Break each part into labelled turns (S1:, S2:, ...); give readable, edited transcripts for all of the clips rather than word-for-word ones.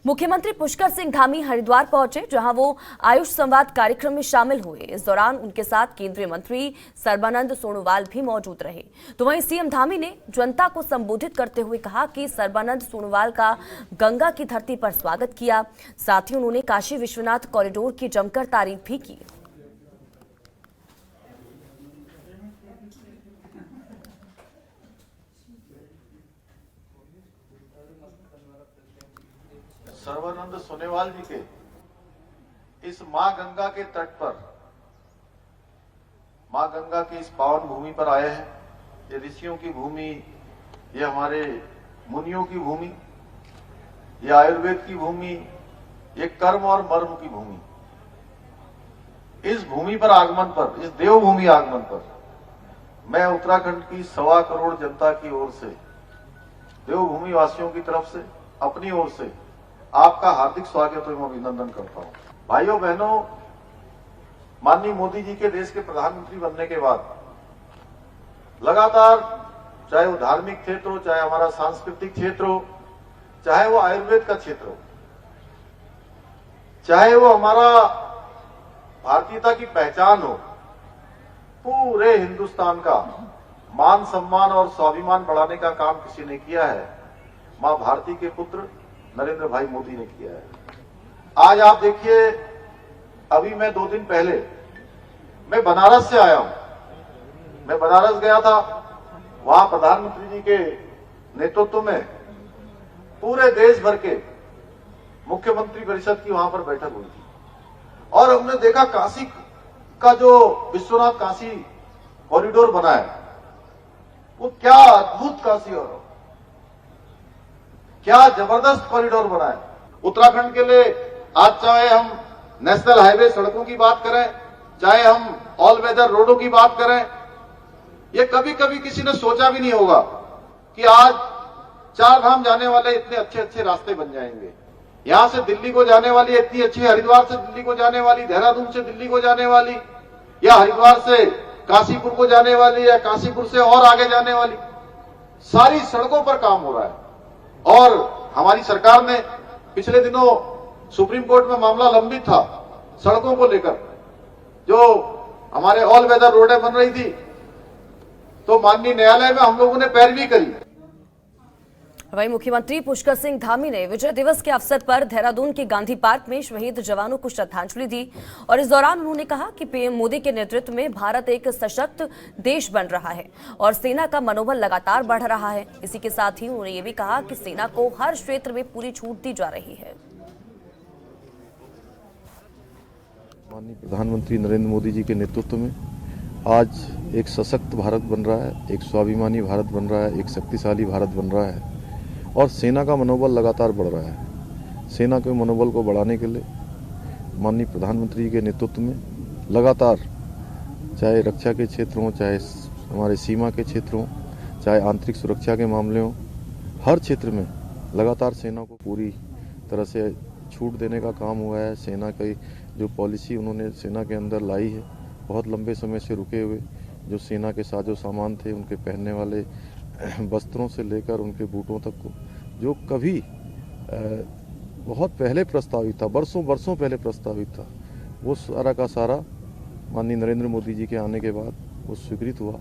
S1: मुख्यमंत्री पुष्कर सिंह धामी हरिद्वार पहुंचे, जहां वो आयुष संवाद कार्यक्रम में शामिल हुए। इस दौरान उनके साथ केंद्रीय मंत्री सर्बानंद सोनोवाल भी मौजूद रहे। तो वहीं सीएम धामी ने जनता को संबोधित करते हुए कहा कि सर्बानंद सोनोवाल का गंगा की धरती पर स्वागत किया। साथ ही उन्होंने काशी विश्वनाथ कॉरिडोर की जमकर तारीफ भी की।
S2: सर्बानंद सोनोवाल जी के इस मां गंगा के तट पर, मां गंगा की इस पावन भूमि पर आए हैं। ये ऋषियों की भूमि, ये हमारे मुनियों की भूमि, ये आयुर्वेद की भूमि, ये कर्म और मर्म की भूमि। इस भूमि पर आगमन पर, इस देवभूमि आगमन पर मैं उत्तराखंड की 1.25 करोड़ जनता की ओर से, देवभूमि वासियों की तरफ से, अपनी ओर से आपका हार्दिक स्वागत एवं अभिनंदन करता हूं। भाइयों बहनों, माननीय मोदी जी के देश के प्रधानमंत्री बनने के बाद लगातार, चाहे वो धार्मिक क्षेत्र हो, चाहे हमारा सांस्कृतिक क्षेत्र हो, चाहे वो आयुर्वेद का क्षेत्र हो, चाहे वो हमारा भारतीयता की पहचान हो, पूरे हिंदुस्तान का मान सम्मान और स्वाभिमान बढ़ाने का काम किसी ने किया है, मां भारती के पुत्र नरेंद्र भाई मोदी ने किया है। आज आप देखिए, अभी मैं 2 दिन पहले मैं बनारस से आया हूं। मैं बनारस गया था, वहां प्रधानमंत्री जी के नेतृत्व में पूरे देश भर के मुख्यमंत्री परिषद की वहां पर बैठक हुई थी और हमने देखा काशी का जो विश्वनाथ काशी कॉरिडोर बना है, वो क्या अद्भुत काशी और क्या जबरदस्त कॉरिडोर बना है उत्तराखंड के लिए। आज चाहे हम नेशनल हाईवे सड़कों की बात करें, चाहे हम ऑल वेदर रोडों की बात करें, ये कभी कभी किसी ने सोचा भी नहीं होगा कि आज 4 धाम जाने वाले इतने अच्छे अच्छे रास्ते बन जाएंगे। यहां से दिल्ली को जाने वाली इतनी अच्छी, हरिद्वार से दिल्ली को जाने वाली, देहरादून से दिल्ली को जाने वाली, या हरिद्वार से काशीपुर को जाने वाली, या काशीपुर से और आगे जाने वाली, सारी सड़कों पर काम हो रहा है। और हमारी सरकार ने पिछले दिनों सुप्रीम कोर्ट में मामला लंबित था सड़कों को लेकर, जो हमारे ऑल वेदर रोडें बन रही थी, तो माननीय न्यायालय में हम लोगों ने पैरवी करी।
S1: वहीं मुख्यमंत्री पुष्कर सिंह धामी ने विजय दिवस के अवसर पर देहरादून के गांधी पार्क में शहीद जवानों को श्रद्धांजलि दी और इस दौरान उन्होंने कहा कि पीएम मोदी के नेतृत्व में भारत एक सशक्त देश बन रहा है और सेना का मनोबल लगातार बढ़ रहा है। इसी के साथ ही उन्होंने ये भी कहा कि सेना को हर क्षेत्र में पूरी छूट दी जा रही है।
S3: माननीय प्रधानमंत्री नरेंद्र मोदी जी के नेतृत्व में आज एक सशक्त भारत बन रहा है, एक स्वाभिमानी भारत बन रहा है, एक शक्तिशाली भारत बन रहा है और सेना का मनोबल लगातार बढ़ रहा है। सेना के मनोबल को बढ़ाने के लिए माननीय प्रधानमंत्री के नेतृत्व में लगातार, चाहे रक्षा के क्षेत्र हों, चाहे हमारे सीमा के क्षेत्र हों, चाहे आंतरिक सुरक्षा के मामले हों, हर क्षेत्र में लगातार सेना को पूरी तरह से छूट देने का काम हुआ है। सेना की जो पॉलिसी उन्होंने सेना के अंदर लाई है, बहुत लंबे समय से रुके हुए जो सेना के साजो सामान थे, उनके पहनने वाले वस्त्रों से लेकर उनके बूटों तक को, जो कभी बहुत पहले प्रस्तावित था, वर्षों पहले प्रस्तावित था, वो सारा का सारा माननीय नरेंद्र मोदी जी के आने के बाद वो स्वीकृत हुआ।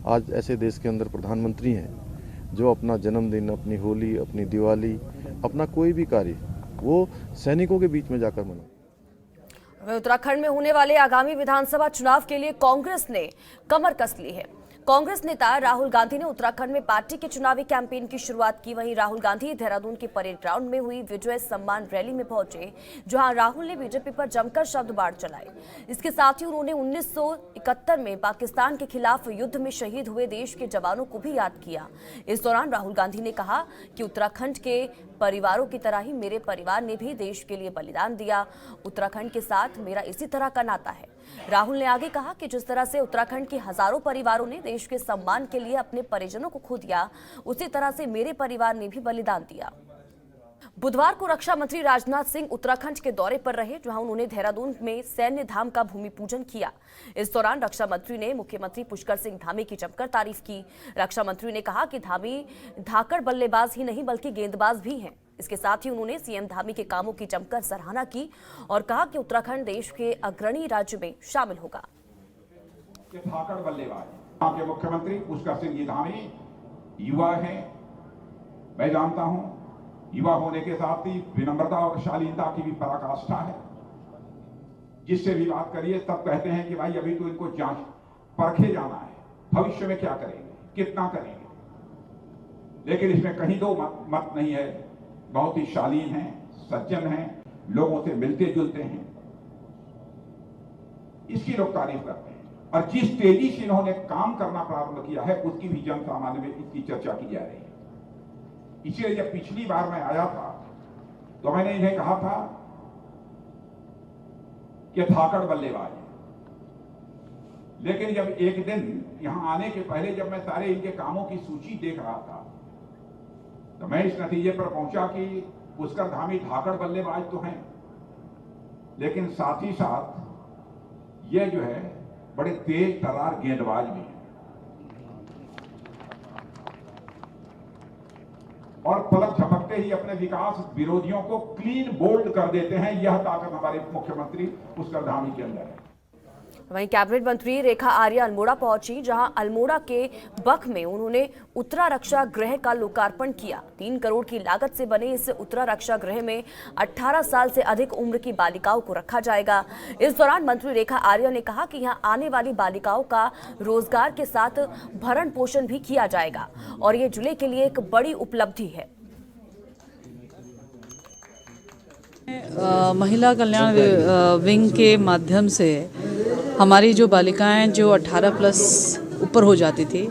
S3: आज ऐसे देश के अंदर प्रधानमंत्री हैं जो अपना जन्मदिन, अपनी होली, अपनी दिवाली, अपना कोई भी कार्य वो सैनिकों के बीच में जाकर मनाते।
S1: उत्तराखंड में होने वाले आगामी विधानसभा चुनाव के लिए कांग्रेस ने कमर कस ली है। कांग्रेस नेता राहुल गांधी ने उत्तराखंड में पार्टी के चुनावी कैंपेन की शुरुआत की। वहीं राहुल गांधी देहरादून के परेड ग्राउंड में हुई विजय सम्मान रैली में पहुंचे, जहां राहुल ने बीजेपी पर जमकर शब्दबाढ़ चलाए। इसके साथ ही उन्होंने 1971 में पाकिस्तान के खिलाफ युद्ध में शहीद हुए देश के जवानों को भी याद किया। इस दौरान राहुल गांधी ने कहा कि उत्तराखंड के परिवारों की तरह ही मेरे परिवार ने भी देश के लिए बलिदान दिया। उत्तराखंड के साथ मेरा इसी तरह का नाता है। राहुल ने आगे कहा कि जिस तरह से उत्तराखंड के हजारों परिवारों ने देश के सम्मान के लिए अपने परिजनों को खो दिया, उसी तरह से मेरे परिवार ने भी बलिदान दिया। बुधवार को रक्षा मंत्री राजनाथ सिंह उत्तराखंड के दौरे पर रहे, जहां उन्होंने देहरादून में सैन्य धाम का भूमि पूजन किया। इस दौरान रक्षा मंत्री ने मुख्यमंत्री पुष्कर सिंह धामी की जमकर तारीफ की। रक्षा मंत्री ने कहा कि धामी धाकड़ बल्लेबाज ही नहीं बल्कि गेंदबाज भी हैं। इसके साथ ही उन्होंने सीएम धामी के कामों की जमकर सराहना की और कहा कि उत्तराखंड देश के अग्रणी राज्य में शामिल होगा।
S4: धाकड़ बल्लेबाज यहाँ के मुख्यमंत्री पुष्कर सिंह जी धामी युवा हैं, मैं जानता हूं, युवा होने के साथ ही विनम्रता और शालीनता की भी पराकाष्ठा है। जिससे भी बात करिए तब कहते हैं कि भाई अभी तो इनको जांच परखे जाना है, भविष्य में क्या करेंगे, कितना करेंगे। लेकिन इसमें कहीं दो मत नहीं है, बहुत ही शालीन हैं, सज्जन हैं, लोगों से मिलते जुलते हैं, इसकी लोग तारीफ करते हैं। और जिस तेजी से इन्होंने काम करना प्रारंभ किया है उसकी भी जन सामान्य में इसकी चर्चा की जा रही है। इसलिए जब पिछली बार मैं आया था तो मैंने इन्हें कहा था कि धाकड़ बल्लेबाज, लेकिन जब एक दिन यहां आने के पहले जब मैं सारे इनके कामों की सूची देख रहा था तो मैं इस नतीजे पर पहुंचा कि पुष्कर धामी धाकड़ बल्लेबाज तो हैं, लेकिन साथ ही साथ ये जो है बड़े तेज तर्रार गेंदबाज भी हैं और पलक झपकते ही अपने विकास विरोधियों को क्लीन बोल्ड कर देते हैं। यह ताकत हमारे मुख्यमंत्री पुष्कर धामी के अंदर है।
S1: वहीं कैबिनेट मंत्री रेखा आर्या अल्मोड़ा पहुंची, जहां अल्मोड़ा के बख में उन्होंने उत्तरा रक्षा गृह का लोकार्पण किया। 3 करोड़ की लागत से बने इस उत्तरा रक्षा गृह में 18 साल से अधिक उम्र की बालिकाओं को रखा जाएगा। इस दौरान मंत्री रेखा आर्या ने कहा कि यहां आने वाली बालिकाओं का रोजगार के साथ भरण पोषण भी किया जाएगा और ये जिले के लिए एक बड़ी उपलब्धि है।
S5: महिला कल्याण विंग के माध्यम से हमारी जो बालिकाएं जो 18 प्लस ऊपर हो जाती थी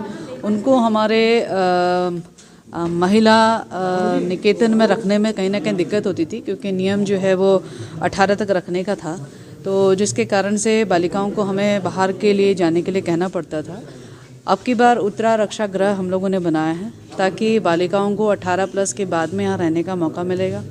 S5: उनको हमारे महिला निकेतन में रखने में कहीं ना कहीं दिक्कत होती थी, क्योंकि नियम जो है वो 18 तक रखने का था, तो जिसके कारण से बालिकाओं को हमें बाहर के लिए जाने के लिए कहना पड़ता था। अब की बार उत्तरा रक्षा गृह हम लोगों ने बनाया है ताकि बालिकाओं को 18 प्लस के बाद में यहाँ रहने का मौका मिलेगा,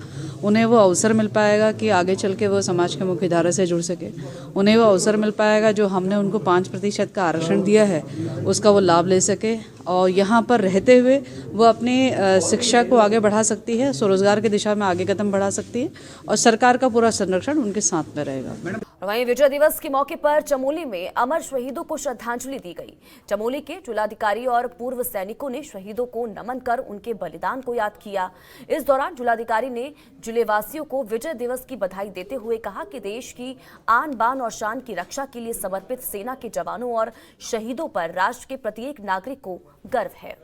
S5: उन्हें वो अवसर मिल पाएगा कि आगे चल के वो समाज के मुख्य धारा से जुड़ सके, उन्हें वो अवसर मिल पाएगा जो हमने उनको 5% का आरक्षण दिया है उसका वो लाभ ले सके और यहाँ पर रहते हुए वो अपनी शिक्षा को आगे बढ़ा सकती है, स्वरोजगार की दिशा में आगे कदम बढ़ा सकती है और सरकार का पूरा संरक्षण उनके साथ में रहेगा।
S1: वहीं विजय दिवस के मौके पर चमोली में अमर शहीदों को श्रद्धांजलि दी गई। चमोली के जिलाधिकारी और पूर्व सैनिकों ने शहीदों को नमन कर उनके बलिदान को याद किया। इस दौरान जिलाधिकारी ने जिलेवासियों को विजय दिवस की बधाई देते हुए कहा कि देश की आन बान और शान की रक्षा के लिए समर्पित सेना के जवानों और शहीदों पर राष्ट्र के प्रत्येक नागरिक को गर्व है।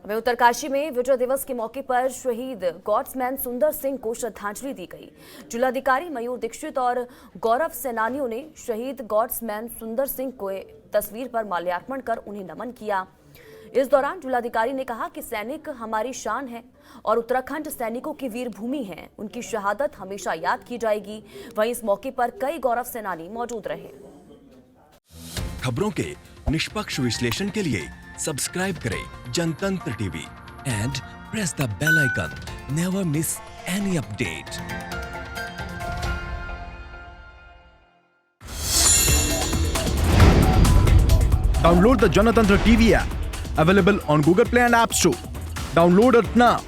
S1: वहीं उत्तरकाशी में विजय दिवस के मौके पर शहीद गॉड्समैन सुंदर सिंह को श्रद्धांजलि दी गई। जिलाधिकारी मयूर दीक्षित और गौरव सेनानियों ने शहीद गॉड्समैन सुंदर सिंह को तस्वीर पर माल्यार्पण कर उन्हें नमन किया। इस दौरान जिलाधिकारी ने कहा कि सैनिक हमारी शान है और उत्तराखंड सैनिकों की वीर भूमि है, उनकी शहादत हमेशा याद की जाएगी। वहीं इस मौके पर कई गौरव सेनानी मौजूद रहे।
S6: खबरों के निष्पक्ष विश्लेषण के लिए सब्सक्राइब करें Janatantra TV and press the bell icon. Never miss any update.
S7: Download the Janatantra TV app, available on Google Play and App Store. Download it now.